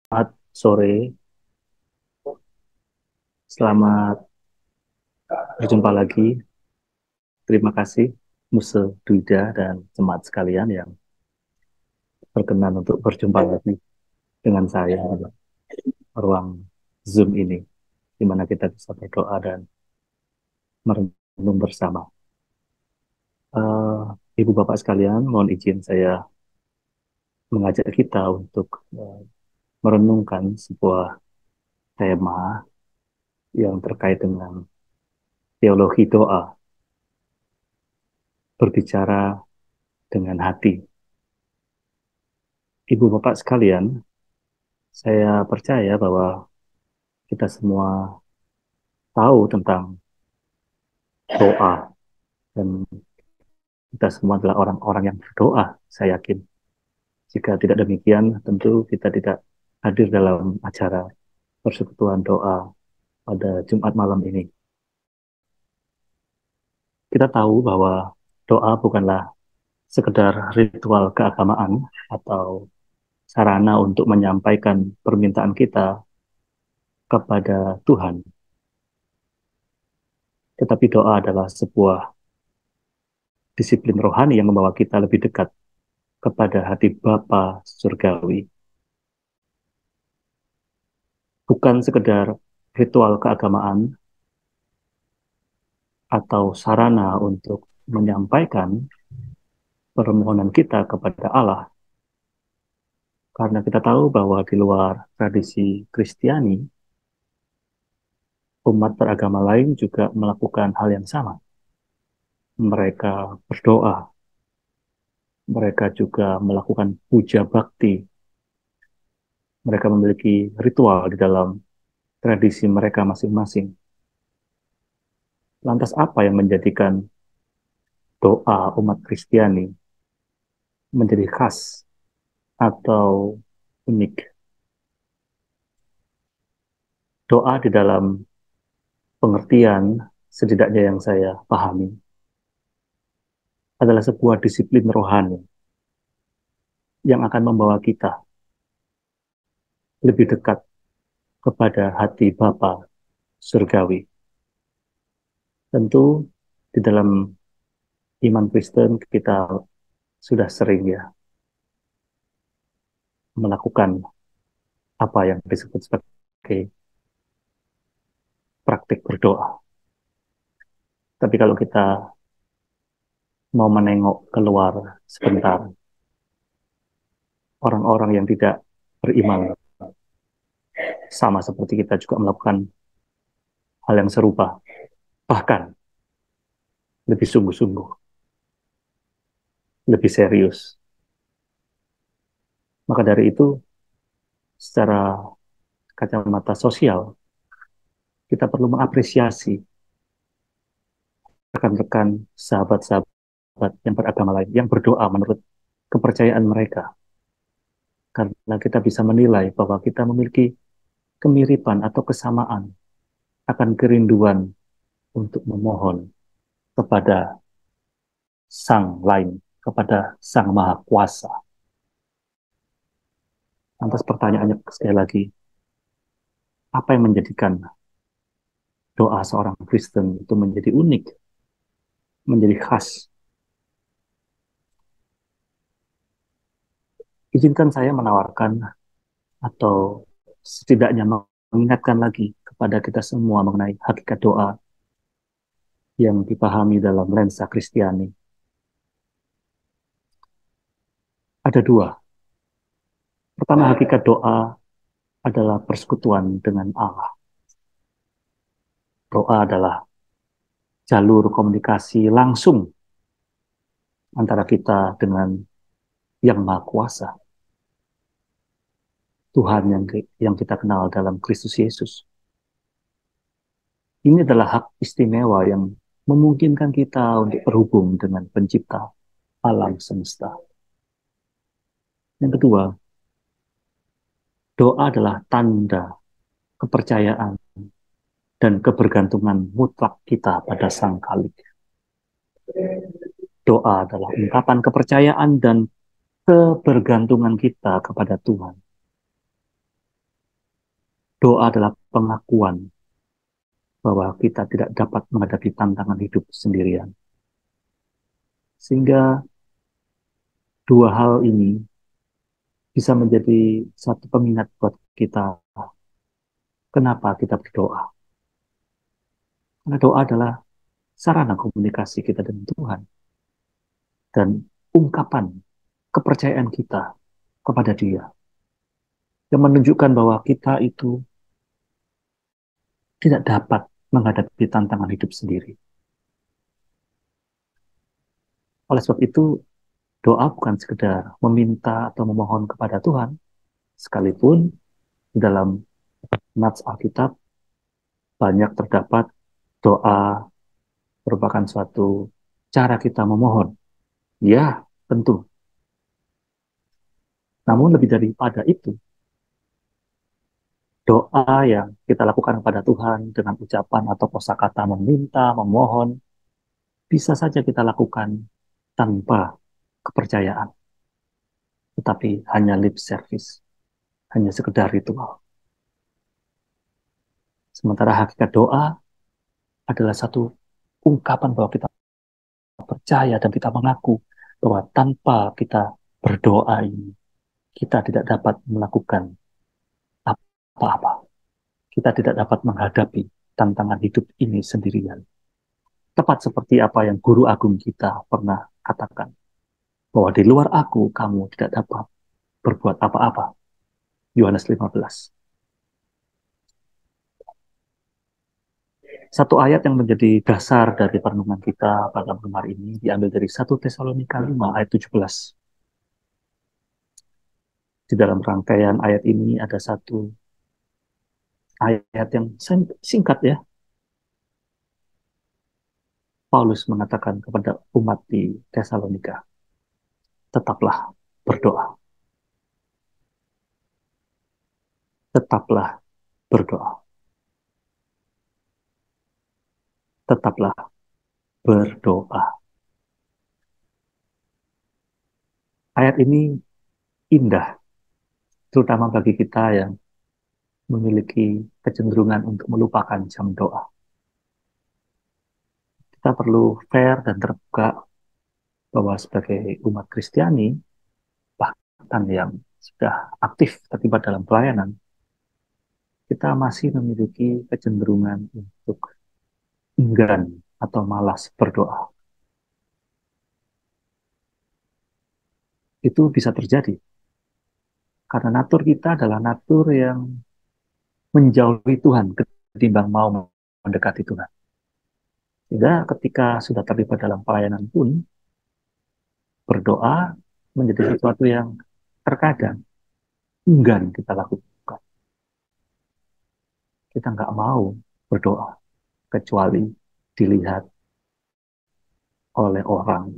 Selamat sore, selamat berjumpa lagi. Terima kasih Muse Duida dan jemaat sekalian yang berkenan untuk berjumpa lagi dengan saya di ruang Zoom ini, di mana kita bisa berdoa dan merenung bersama. Eh, Ibu Bapak sekalian, mohon izin saya mengajak kita untuk merenungkan sebuah tema yang terkait dengan teologi doa, berbicara dengan hati. Ibu Bapak sekalian, saya percaya bahwa kita semua tahu tentang doa dan kita semua adalah orang-orang yang berdoa, saya yakin. Jika tidak demikian, tentu kita tidak hadir dalam acara persekutuan doa pada Jumat malam ini. Kita tahu bahwa doa bukanlah sekedar ritual keagamaan atau sarana untuk menyampaikan permintaan kita kepada Tuhan, tetapi doa adalah sebuah disiplin rohani yang membawa kita lebih dekat kepada hati Bapa surgawi. Bukan sekedar ritual keagamaan atau sarana untuk menyampaikan permohonan kita kepada Allah, karena kita tahu bahwa di luar tradisi Kristiani, umat beragama lain juga melakukan hal yang sama. Mereka berdoa, mereka juga melakukan puja bakti, mereka memiliki ritual di dalam tradisi mereka masing-masing. Lantas apa yang menjadikan doa umat Kristiani menjadi khas atau unik? Doa di dalam pengertian setidaknya yang saya pahami adalah sebuah disiplin rohani yang akan membawa kita lebih dekat kepada hati Bapa surgawi. Tentu di dalam iman Kristen kita sudah sering ya melakukan apa yang disebut sebagai praktik berdoa. Tapi kalau kita mau menengok keluar sebentar, orang-orang yang tidak beriman sama seperti kita juga melakukan hal yang serupa, bahkan lebih sungguh-sungguh, lebih serius. Maka dari itu, secara kacamata sosial, kita perlu mengapresiasi rekan-rekan, sahabat-sahabat yang beragama lain, yang berdoa menurut kepercayaan mereka. Karena kita bisa menilai bahwa kita memiliki kemiripan atau kesamaan akan kerinduan untuk memohon kepada Sang lain, kepada Sang Maha Kuasa. Lantas pertanyaannya sekali lagi, apa yang menjadikan doa seorang Kristen itu menjadi unik, menjadi khas? Izinkan saya menawarkan atau setidaknya mengingatkan lagi kepada kita semua mengenai hakikat doa yang dipahami dalam lensa Kristiani. Ada dua. Pertama, hakikat doa adalah persekutuan dengan Allah. Doa adalah jalur komunikasi langsung antara kita dengan Yang Maha Kuasa, Tuhan yang kita kenal dalam Kristus Yesus. Ini adalah hak istimewa yang memungkinkan kita untuk berhubung dengan pencipta alam semesta. Yang kedua, doa adalah tanda kepercayaan dan kebergantungan mutlak kita pada Sang Khalik. Doa adalah ungkapan kepercayaan dan kebergantungan kita kepada Tuhan. Doa adalah pengakuan bahwa kita tidak dapat menghadapi tantangan hidup sendirian. Sehingga dua hal ini bisa menjadi satu pengingat buat kita kenapa kita berdoa. Karena doa adalah sarana komunikasi kita dengan Tuhan dan ungkapan kepercayaan kita kepada Dia yang menunjukkan bahwa kita itu tidak dapat menghadapi tantangan hidup sendiri. Oleh sebab itu, doa bukan sekedar meminta atau memohon kepada Tuhan, sekalipun dalam nats Alkitab banyak terdapat doa merupakan suatu cara kita memohon. Ya, tentu. Namun lebih daripada itu, doa yang kita lakukan kepada Tuhan dengan ucapan atau kosakata meminta, memohon, bisa saja kita lakukan tanpa kepercayaan, tetapi hanya lip service, hanya sekedar ritual. Sementara hakikat doa adalah satu ungkapan bahwa kita percaya dan kita mengaku bahwa tanpa kita berdoa ini, kita tidak dapat melakukan apa-apa. Kita tidak dapat menghadapi tantangan hidup ini sendirian. Tepat seperti apa yang guru agung kita pernah katakan, bahwa di luar aku, kamu tidak dapat berbuat apa-apa. Yohanes 15. Satu ayat yang menjadi dasar dari perenungan kita pada malam hari ini diambil dari 1 Tesalonika 5 ayat 17. Di dalam rangkaian ayat ini ada satu ayat yang singkat ya. Paulus mengatakan kepada umat di Tesalonika, tetaplah berdoa. Tetaplah berdoa. Tetaplah berdoa. Ayat ini indah, terutama bagi kita yang memiliki kecenderungan untuk melupakan jam doa. Kita perlu fair dan terbuka bahwa sebagai umat Kristiani, bahkan yang sudah aktif terlibat dalam pelayanan, kita masih memiliki kecenderungan untuk enggan atau malas berdoa. Itu bisa terjadi karena natur kita adalah natur yang menjauhi Tuhan ketimbang mau mendekati Tuhan. Sehingga ketika sudah terlibat dalam pelayanan pun, berdoa menjadi sesuatu yang terkadang enggan kita lakukan. Kita nggak mau berdoa, kecuali dilihat oleh orang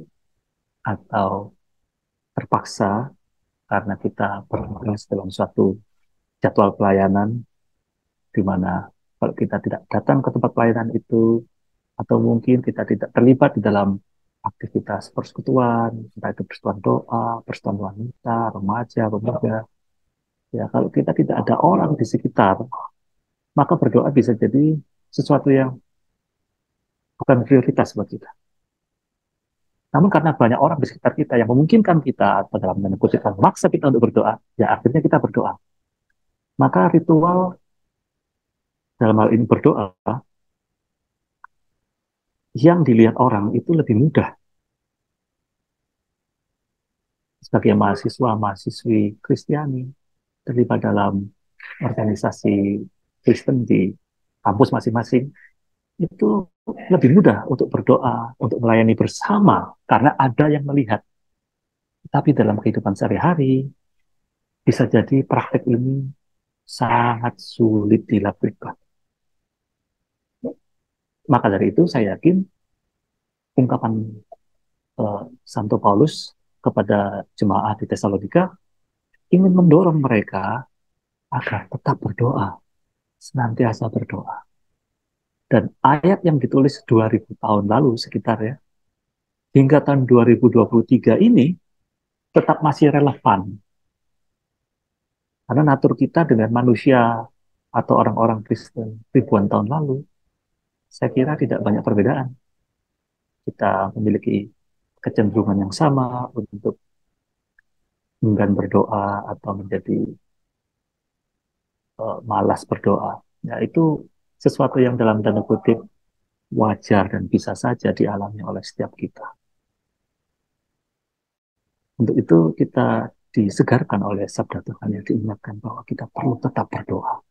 atau terpaksa karena kita bertugas dalam suatu jadwal pelayanan, di mana kalau kita tidak datang ke tempat pelayanan itu, atau mungkin kita tidak terlibat di dalam aktivitas persekutuan, entah itu persekutuan doa, persekutuan wanita, remaja, pemuda. Ya, kalau kita tidak ada orang di sekitar, maka berdoa bisa jadi sesuatu yang bukan prioritas buat kita. Namun karena banyak orang di sekitar kita yang memungkinkan kita, atau dalam tanda kutip, memaksa kita untuk berdoa, ya akhirnya kita berdoa. Maka ritual dalam hal ini berdoa, yang dilihat orang itu lebih mudah. Sebagai mahasiswa, mahasiswi Kristiani, terlibat dalam organisasi Kristen di kampus masing-masing, itu lebih mudah untuk berdoa, untuk melayani bersama, karena ada yang melihat. Tapi dalam kehidupan sehari-hari, bisa jadi praktek ini sangat sulit dilakukan. Maka dari itu, saya yakin ungkapan Santo Paulus kepada jemaat di Tesalonika ingin mendorong mereka agar tetap berdoa, senantiasa berdoa. Dan ayat yang ditulis 2000 tahun lalu sekitar ya, hingga tahun 2023 ini tetap masih relevan. Karena natur kita dengan manusia atau orang-orang Kristen ribuan tahun lalu, saya kira tidak banyak perbedaan. Kita memiliki kecenderungan yang sama untuk enggan berdoa atau menjadi malas berdoa. Ya, itu sesuatu yang dalam tanda kutip wajar dan bisa saja dialami oleh setiap kita. Untuk itu kita disegarkan oleh sabda Tuhan yang diingatkan bahwa kita perlu tetap berdoa.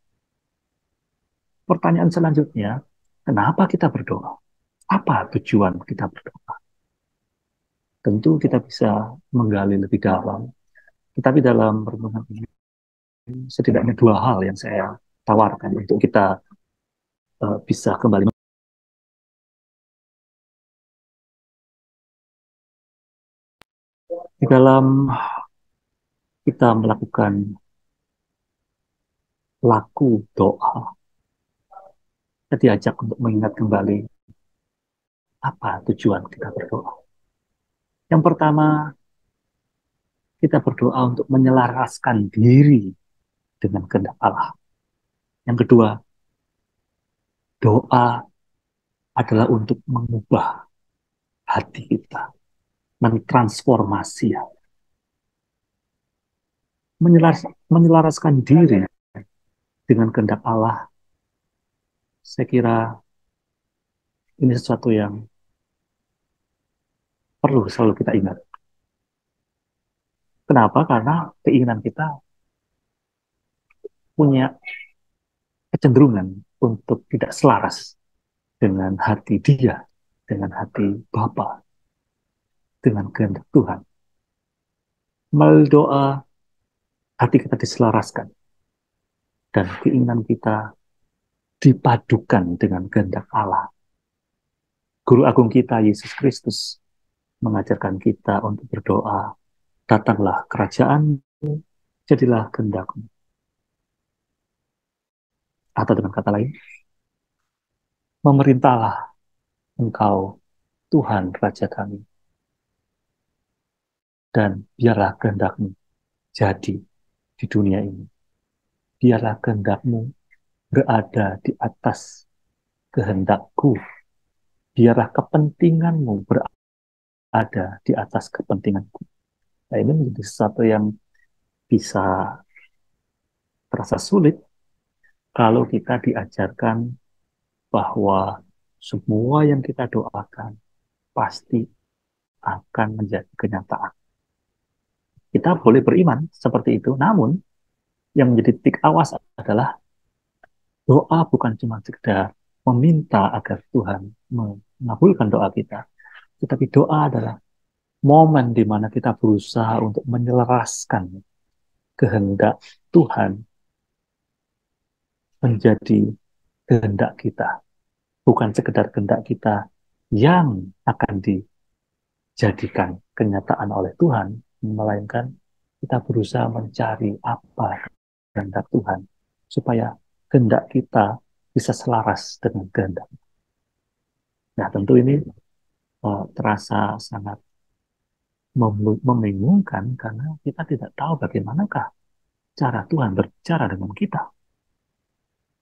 Pertanyaan selanjutnya, kenapa kita berdoa? Apa tujuan kita berdoa? Tentu kita bisa menggali lebih dalam. Tetapi dalam renungan ini, setidaknya dua hal yang saya tawarkan untuk kita bisa kembali. Di dalam kita melakukan laku doa, kita diajak untuk mengingat kembali apa tujuan kita berdoa. Yang pertama, kita berdoa untuk menyelaraskan diri dengan kehendak Allah. Yang kedua, doa adalah untuk mengubah hati kita, mentransformasi, menyelaraskan diri dengan kehendak Allah. Saya kira ini sesuatu yang perlu selalu kita ingat. Kenapa? Karena keinginan kita punya kecenderungan untuk tidak selaras dengan hati Dia, dengan hati Bapa, dengan kehendak Tuhan. Melalui doa, hati kita diselaraskan dan keinginan kita dipadukan dengan kehendak Allah. Guru Agung kita, Yesus Kristus, mengajarkan kita untuk berdoa, datanglah kerajaan-Mu, jadilah kehendak-Mu. Atau dengan kata lain, memerintahlah Engkau, Tuhan Raja kami, dan biarlah kehendak-Mu jadi di dunia ini. Biarlah kehendak-Mu berada di atas kehendakku. Biarlah kepentingan-Mu berada di atas kepentinganku. Nah, ini menjadi sesuatu yang bisa terasa sulit kalau kita diajarkan bahwa semua yang kita doakan pasti akan menjadi kenyataan. Kita boleh beriman seperti itu, namun yang menjadi titik awas adalah doa bukan cuma sekedar meminta agar Tuhan mengabulkan doa kita, tetapi doa adalah momen di mana kita berusaha untuk menyelaraskan kehendak Tuhan menjadi kehendak kita. Bukan sekedar kehendak kita yang akan dijadikan kenyataan oleh Tuhan, melainkan kita berusaha mencari apa kehendak Tuhan, supaya kehendak kita bisa selaras dengan kehendak. Nah, tentu ini terasa sangat membingungkan karena kita tidak tahu bagaimanakah cara Tuhan berbicara dengan kita.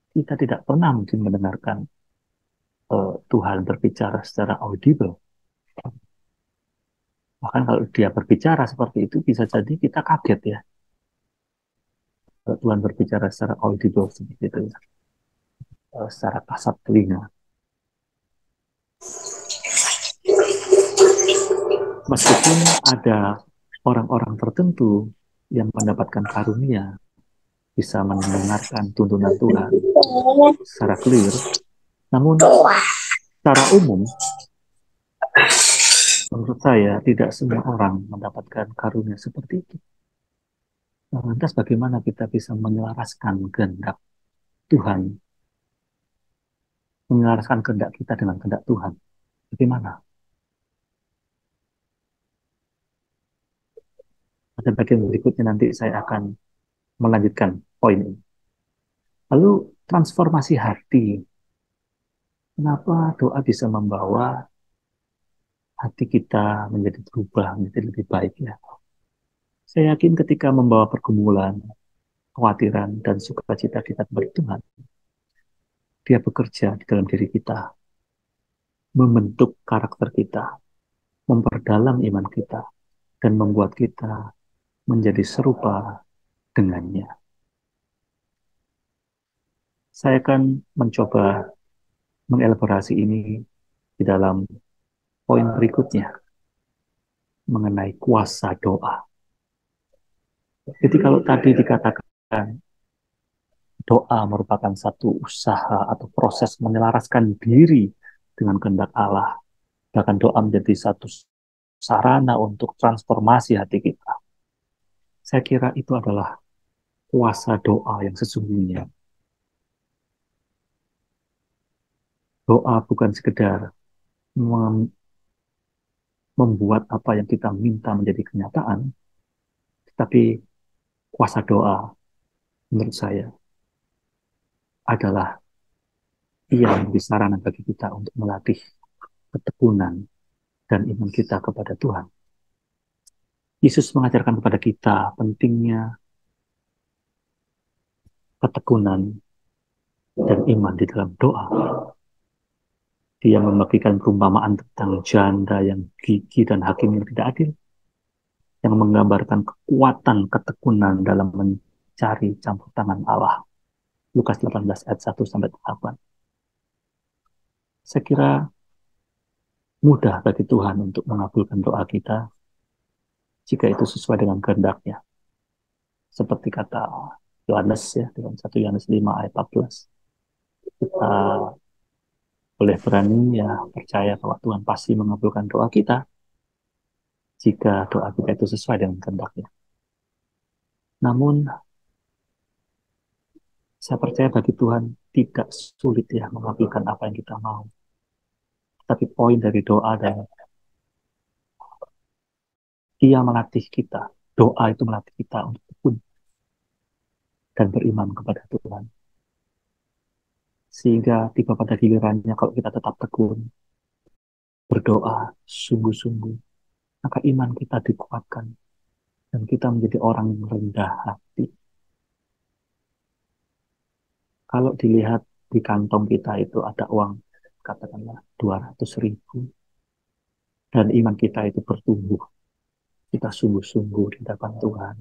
Kita tidak pernah mungkin mendengarkan Tuhan berbicara secara audible. Bahkan kalau dia berbicara seperti itu, bisa jadi kita kaget ya. Kalau Tuhan berbicara secara audible seperti itu, secara kasat telinga. Meskipun ada orang-orang tertentu yang mendapatkan karunia, bisa mendengarkan tuntunan Tuhan secara clear, namun secara umum, menurut saya tidak semua orang mendapatkan karunia seperti itu. Nah, lantas bagaimana kita bisa menyelaraskan kehendak Tuhan, menyelaraskan kehendak kita dengan kehendak Tuhan? Bagaimana? Pada bagian berikutnya nanti saya akan melanjutkan poin ini. Lalu transformasi hati. Kenapa doa bisa membawa hati kita menjadi berubah, menjadi lebih baik ya? Saya yakin ketika membawa pergumulan, kekhawatiran dan sukacita kita kepada Tuhan, Dia bekerja di dalam diri kita, membentuk karakter kita, memperdalam iman kita, dan membuat kita menjadi serupa dengannya. Saya akan mencoba mengelaborasi ini di dalam poin berikutnya mengenai kuasa doa. Jadi kalau tadi dikatakan doa merupakan satu usaha atau proses menyelaraskan diri dengan kehendak Allah, bahkan doa menjadi satu sarana untuk transformasi hati kita. Saya kira itu adalah kuasa doa yang sesungguhnya. Doa bukan sekedar membuat apa yang kita minta menjadi kenyataan, tetapi kuasa doa menurut saya adalah yang menjadi sarana bagi kita untuk melatih ketekunan dan iman kita kepada Tuhan. Yesus mengajarkan kepada kita pentingnya ketekunan dan iman di dalam doa. Dia membagikan perumpamaan tentang janda yang gigih dan hakim yang tidak adil, yang menggambarkan kekuatan ketekunan dalam mencari campur tangan Allah. Lukas 18 ayat 1-8. Saya kira mudah bagi Tuhan untuk mengabulkan doa kita jika itu sesuai dengan kehendak-Nya. Seperti kata Yohanes ya, dalam 1 Yohanes 5 ayat 14. Kita boleh berani ya percaya bahwa Tuhan pasti mengabulkan doa kita jika doa kita itu sesuai dengan kehendak-Nya. Namun saya percaya bagi Tuhan tidak sulit ya mengabulkan apa yang kita mau. Tapi poin dari doa dan Dia melatih kita. Doa itu melatih kita untuk tekun dan beriman kepada Tuhan. Sehingga tiba pada gilirannya kalau kita tetap tekun, berdoa sungguh-sungguh, maka iman kita dikuatkan dan kita menjadi orang yang rendah hati. Kalau dilihat di kantong kita itu ada uang, katakanlah 200.000, dan iman kita itu bertumbuh. Kita sungguh-sungguh di hadapan Tuhan.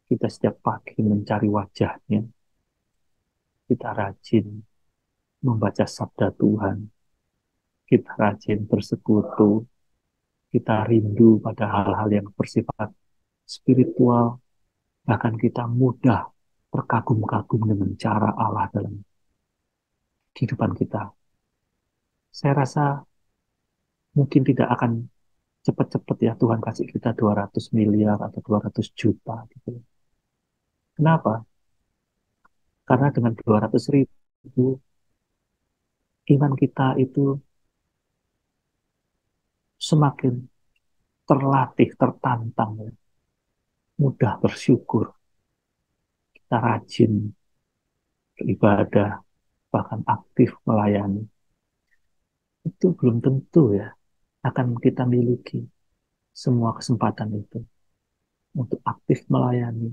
Kita setiap pagi mencari wajahnya. Kita rajin membaca sabda Tuhan. Kita rajin bersekutu. Kita rindu pada hal-hal yang bersifat spiritual. Bahkan kita mudah terkagum-kagum dengan cara Allah dalam kehidupan kita. Saya rasa mungkin tidak akan cepat-cepat ya Tuhan kasih kita 200 miliar atau 200 juta. Gitu. Kenapa? Karena dengan 200.000, iman kita itu semakin terlatih, tertantang, ya. Mudah bersyukur, kita rajin beribadah, bahkan aktif melayani. Itu belum tentu ya akan kita miliki semua kesempatan itu untuk aktif melayani,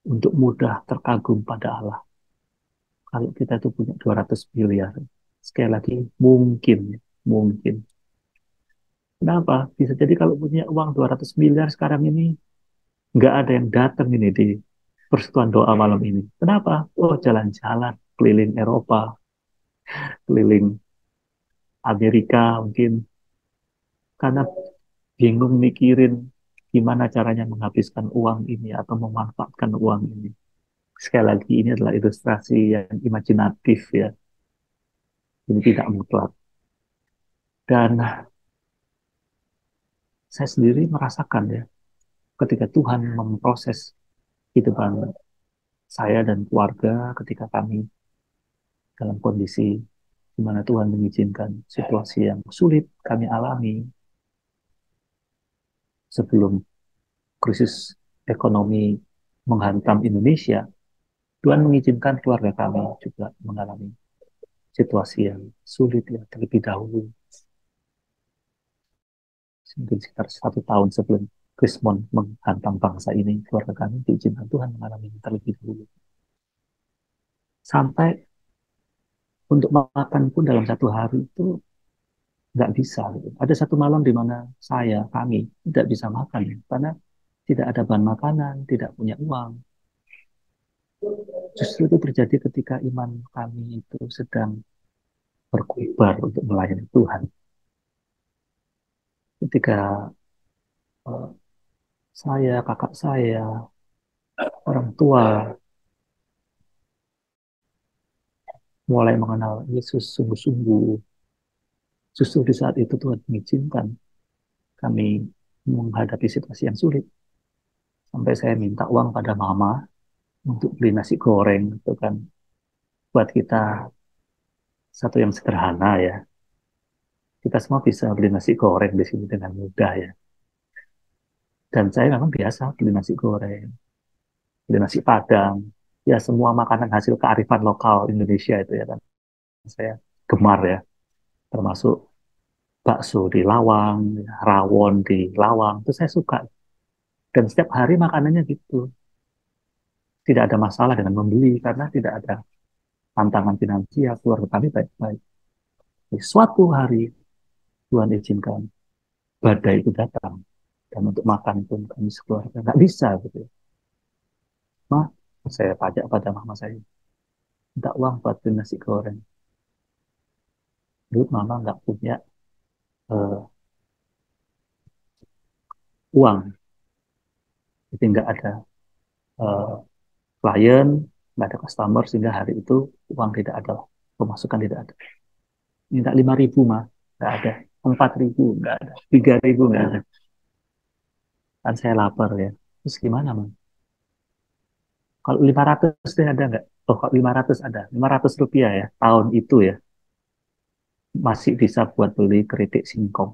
untuk mudah terkagum pada Allah. Kalau kita itu punya 200 miliar, sekali lagi mungkin, mungkin. Kenapa? Bisa jadi kalau punya uang 200 miliar sekarang ini, nggak ada yang datang ini di persekutuan doa malam ini. Kenapa? Oh, jalan-jalan keliling Eropa, keliling Amerika mungkin, karena bingung mikirin gimana caranya menghabiskan uang ini atau memanfaatkan uang ini. Sekali lagi, ini adalah ilustrasi yang imajinatif ya. Ini tidak mutlak. Dan saya sendiri merasakan ya, ketika Tuhan memproses kehidupan saya dan keluarga, ketika kami dalam kondisi di mana Tuhan mengizinkan situasi yang sulit kami alami sebelum krisis ekonomi menghantam Indonesia, Tuhan mengizinkan keluarga kami juga mengalami situasi yang sulit ya terlebih dahulu, mungkin sekitar 1 tahun sebelum Krismon menghantam bangsa ini, keluarga kami diizinkan Tuhan mengalami terlebih dahulu. Sampai untuk makan pun dalam satu hari itu nggak bisa. Gitu. Ada satu malam di mana kami tidak bisa makan karena tidak ada bahan makanan, tidak punya uang. Justru itu terjadi ketika iman kami itu sedang berkobar untuk melayani Tuhan. Ketika uh, kakak saya, orang tua mulai mengenal Yesus sungguh-sungguh, justru di saat itu Tuhan mengizinkan kami menghadapi situasi yang sulit. Sampai saya minta uang pada mama untuk beli nasi goreng, itu kan buat kita satu yang sederhana ya. Kita semua bisa beli nasi goreng di sini dengan mudah ya. Dan saya memang biasa beli nasi goreng, beli nasi Padang, ya semua makanan hasil kearifan lokal Indonesia itu ya kan. Saya gemar ya, termasuk bakso di Lawang, rawon di Lawang, itu saya suka. Dan setiap hari makanannya gitu. Tidak ada masalah dengan membeli karena tidak ada tantangan finansial, keluarga kami baik-baik. Di suatu hari Tuhan izinkan badai itu datang. Dan untuk makan pun kami sekeluarga nggak bisa gitu. Mah, saya pajak pada mama saya. Minta uang buat beli nasi goreng. Dulu mama nggak punya uh, uang. Jadi nggak ada uh, klien, nggak ada customer, sehingga hari itu uang tidak ada. Pemasukan tidak ada. Minta 5.000 mah, nggak ada. 4.000 nggak ada. 3.000 nggak ada. Kan saya lapar ya. Terus gimana mah? Kalau 500 deh ada nggak? Oh, kalau 500 ada. 500 rupiah ya, tahun itu ya. Masih bisa buat beli keripik singkong.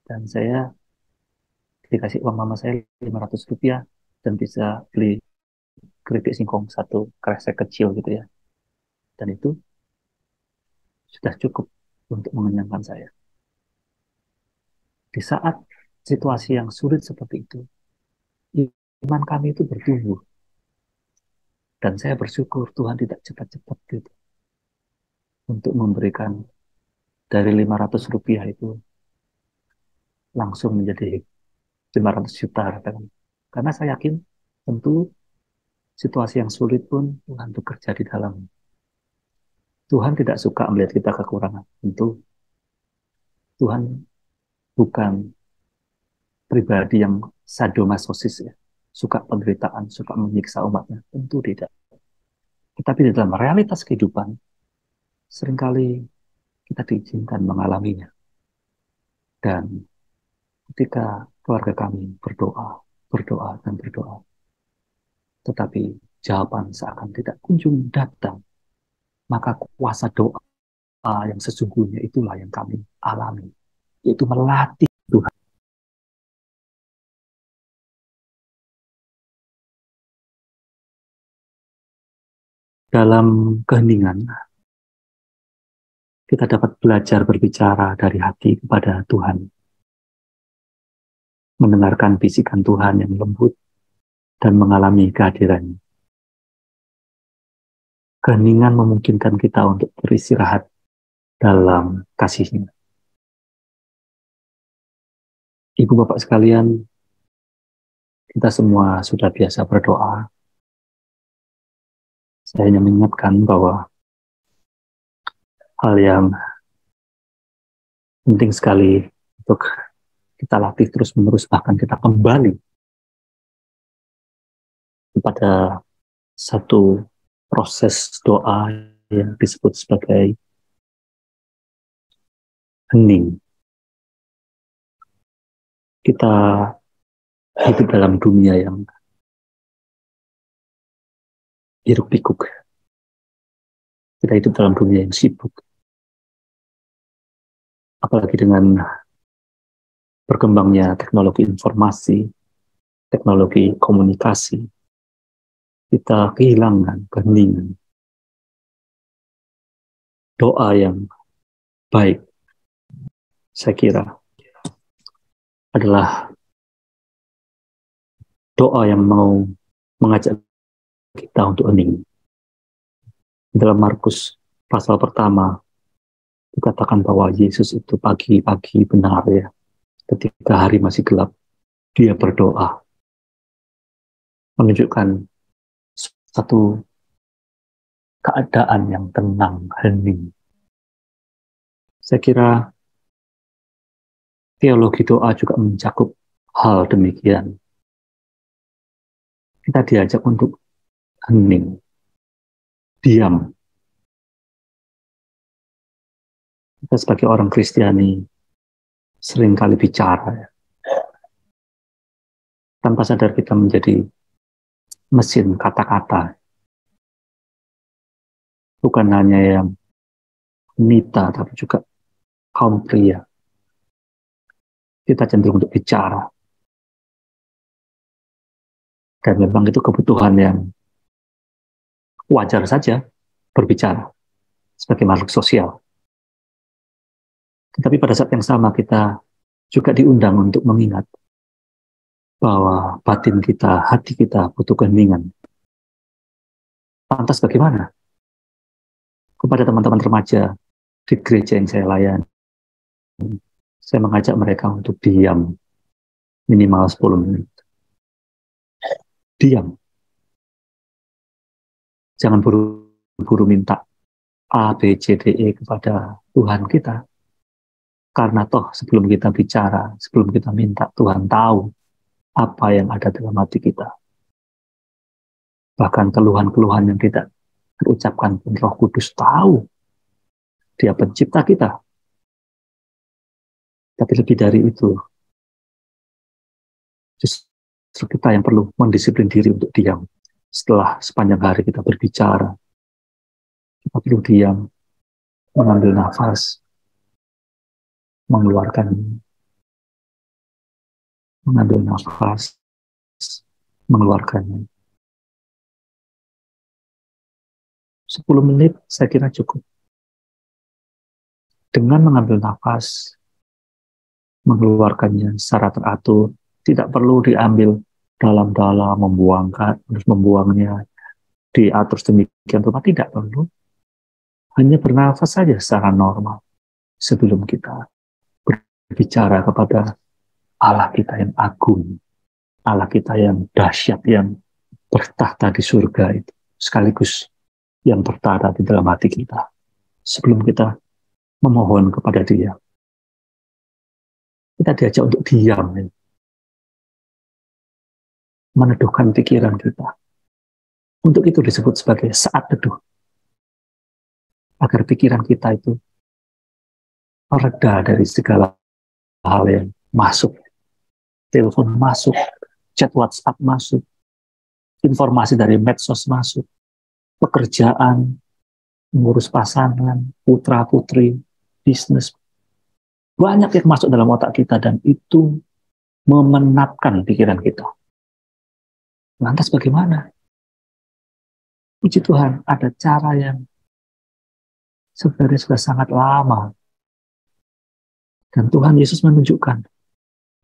Dan saya dikasih uang mama saya 500 rupiah dan bisa beli keripik singkong satu kresek kecil gitu ya. Dan itu sudah cukup untuk mengenyangkan saya. Di saat situasi yang sulit seperti itu, iman kami itu bertumbuh. Dan saya bersyukur Tuhan tidak cepat-cepat gitu untuk memberikan dari 500 rupiah itu langsung menjadi 500 juta. Katakan. Karena saya yakin tentu situasi yang sulit pun Tuhan bekerja di dalam. Tuhan tidak suka melihat kita kekurangan. Tentu Tuhan bukan pribadi yang sadomasosis ya. Suka penderitaan, suka menyiksa umatnya. Tentu tidak. Tetapi di dalam realitas kehidupan, seringkali kita diizinkan mengalaminya. Dan ketika keluarga kami berdoa, berdoa, dan berdoa, tetapi jawaban seakan tidak kunjung datang, maka kuasa doa yang sesungguhnya itulah yang kami alami, yaitu melatih Tuhan. Dalam keheningan, kita dapat belajar berbicara dari hati kepada Tuhan, mendengarkan bisikan Tuhan yang lembut, dan mengalami kehadirannya. Keheningan memungkinkan kita untuk beristirahat dalam kasih-Nya. Ibu Bapak sekalian, kita semua sudah biasa berdoa. Saya hanya mengingatkan bahwa hal yang penting sekali untuk kita latih terus-menerus, bahkan kita kembali kepada satu proses doa yang disebut sebagai hening. Kita hidup dalam dunia yang hiruk pikuk. Kita hidup dalam dunia yang sibuk. Apalagi dengan berkembangnya teknologi informasi, teknologi komunikasi, kita kehilangan keheningan. Doa yang baik, saya kira, adalah doa yang mau mengajak kita untuk hening. Dalam Markus pasal pertama dikatakan bahwa Yesus itu pagi-pagi benar ya, ketika hari masih gelap, dia berdoa, menunjukkan satu keadaan yang tenang, hening. Saya kira teologi doa juga mencakup hal demikian. Kita diajak untuk hening, diam. Kita sebagai orang Kristiani seringkali bicara, ya. Tanpa sadar kita menjadi mesin kata-kata. Bukan hanya yang wanita, tapi juga kaum pria. Kita cenderung untuk bicara. Dan memang itu kebutuhan yang wajar saja, berbicara sebagai makhluk sosial. Tetapi pada saat yang sama kita juga diundang untuk mengingat bahwa batin kita, hati kita butuh keheningan. Lantas bagaimana? Kepada teman-teman remaja di gereja yang saya layani, saya mengajak mereka untuk diam minimal 10 menit. Diam. Jangan buru-buru minta A, B, C, D, E kepada Tuhan kita. Karena toh sebelum kita bicara, sebelum kita minta, Tuhan tahu apa yang ada dalam hati kita. Bahkan keluhan-keluhan yang tidak terucapkan pun Roh Kudus tahu. Dia pencipta kita. Tapi lebih dari itu, justru kita yang perlu mendisiplin diri untuk diam. Setelah sepanjang hari kita berbicara, kita perlu diam, mengambil nafas, mengeluarkan, mengambil nafas, mengeluarkannya. 10 menit saya kira cukup. Dengan mengambil nafas, mengeluarkannya secara teratur, tidak perlu diambil dalam-dalam, membuangkan, terus membuangnya, diatur sedemikian rupa, tidak perlu. Hanya bernafas saja secara normal sebelum kita berbicara kepada Allah kita yang agung, Allah kita yang dahsyat, yang bertahta di surga itu, sekaligus yang bertahta di dalam hati kita. Sebelum kita memohon kepada Dia, kita diajak untuk diam, ya. Meneduhkan pikiran kita. Untuk itu disebut sebagai saat teduh. Agar pikiran kita itu reda dari segala hal yang masuk. Telepon masuk, chat WhatsApp masuk, informasi dari medsos masuk, pekerjaan, mengurus pasangan, putra-putri, bisnis. Banyak yang masuk dalam otak kita dan itu memenatkan pikiran kita. Lantas bagaimana? Puji Tuhan, ada cara yang sebenarnya sudah sangat lama. Dan Tuhan Yesus menunjukkan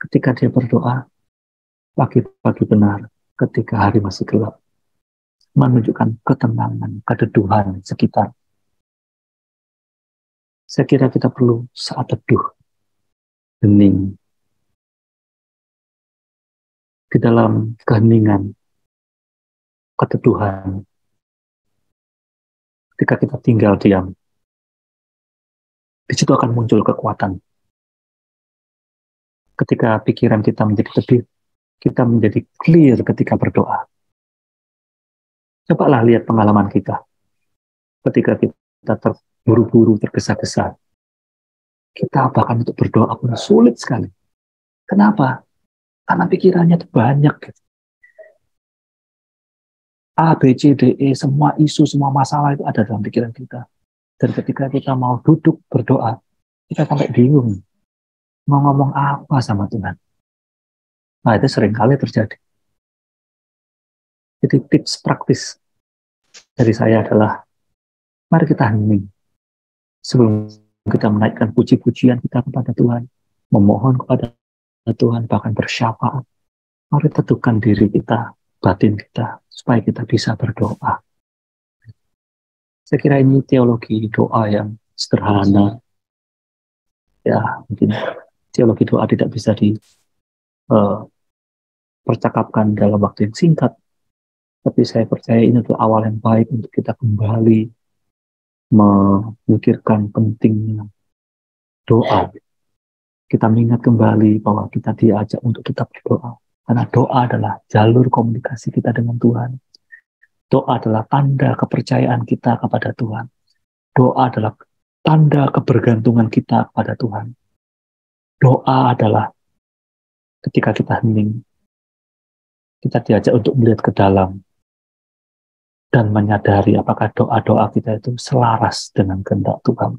ketika dia berdoa, pagi-pagi benar, ketika hari masih gelap, menunjukkan ketenangan, keteduhan sekitar. Saya kira kita perlu saat teduh, hening. Di dalam keheningan, keteduhan, ketika kita tinggal diam, di situ akan muncul kekuatan. Ketika pikiran kita menjadi teduh, kita menjadi clear ketika berdoa. Cobalah lihat pengalaman kita. Ketika kita terburu-buru, tergesa-gesa, kita bahkan untuk berdoa pun sulit sekali. Kenapa? Karena pikirannya itu banyak. A, B, C, D, E, semua isu, semua masalah itu ada dalam pikiran kita. Dan ketika kita mau duduk berdoa, kita sampai bingung. Mau ngomong apa sama Tuhan? Nah, itu seringkali terjadi. Jadi tips praktis dari saya adalah, mari kita hening. Sebelum kita menaikkan puji-pujian kita kepada Tuhan, memohon kepada Tuhan, bahkan bersyafaat. Mari teduhkan diri kita, batin kita, supaya kita bisa berdoa. Saya kira ini teologi doa yang sederhana. Ya, mungkin teologi doa tidak bisa dipercakapkan dalam waktu yang singkat. Tapi saya percaya ini adalah awal yang baik untuk kita kembali memikirkan pentingnya doa. Kita mengingat kembali bahwa kita diajak untuk kita berdoa. Karena doa adalah jalur komunikasi kita dengan Tuhan. Doa adalah tanda kepercayaan kita kepada Tuhan. Doa adalah tanda kebergantungan kita kepada Tuhan. Doa adalah ketika kita hening, kita diajak untuk melihat ke dalam dan menyadari apakah doa-doa kita itu selaras dengan kehendak Tuhan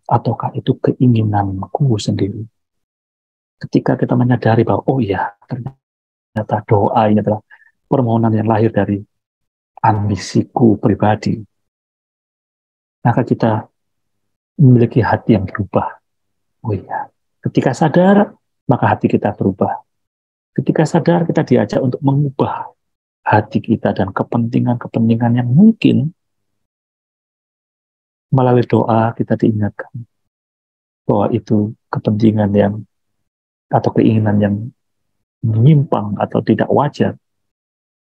ataukah itu keinginanku sendiri. Ketika kita menyadari bahwa oh ya, ternyata doa ini adalah permohonan yang lahir dari ambisiku pribadi, maka kita memiliki hati yang berubah. Oh iya, ketika sadar, maka hati kita berubah. Ketika sadar, kita diajak untuk mengubah hati kita dan kepentingan-kepentingan yang mungkin melalui doa kita diingatkan bahwa itu kepentingan yang atau keinginan yang menyimpang atau tidak wajar.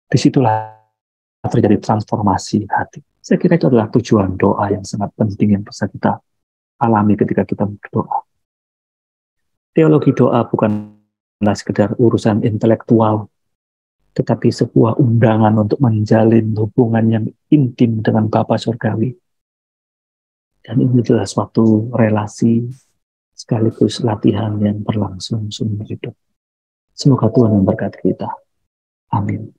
Disitulah terjadi transformasi hati. Saya kira itu adalah tujuan doa yang sangat penting yang bisa kita alami ketika kita berdoa. Teologi doa bukanlah sekedar urusan intelektual, tetapi sebuah undangan untuk menjalin hubungan yang intim dengan Bapa Surgawi. Dan ini adalah suatu relasi sekaligus latihan yang berlangsung seumur hidup. Semoga Tuhan memberkati kita. Amin.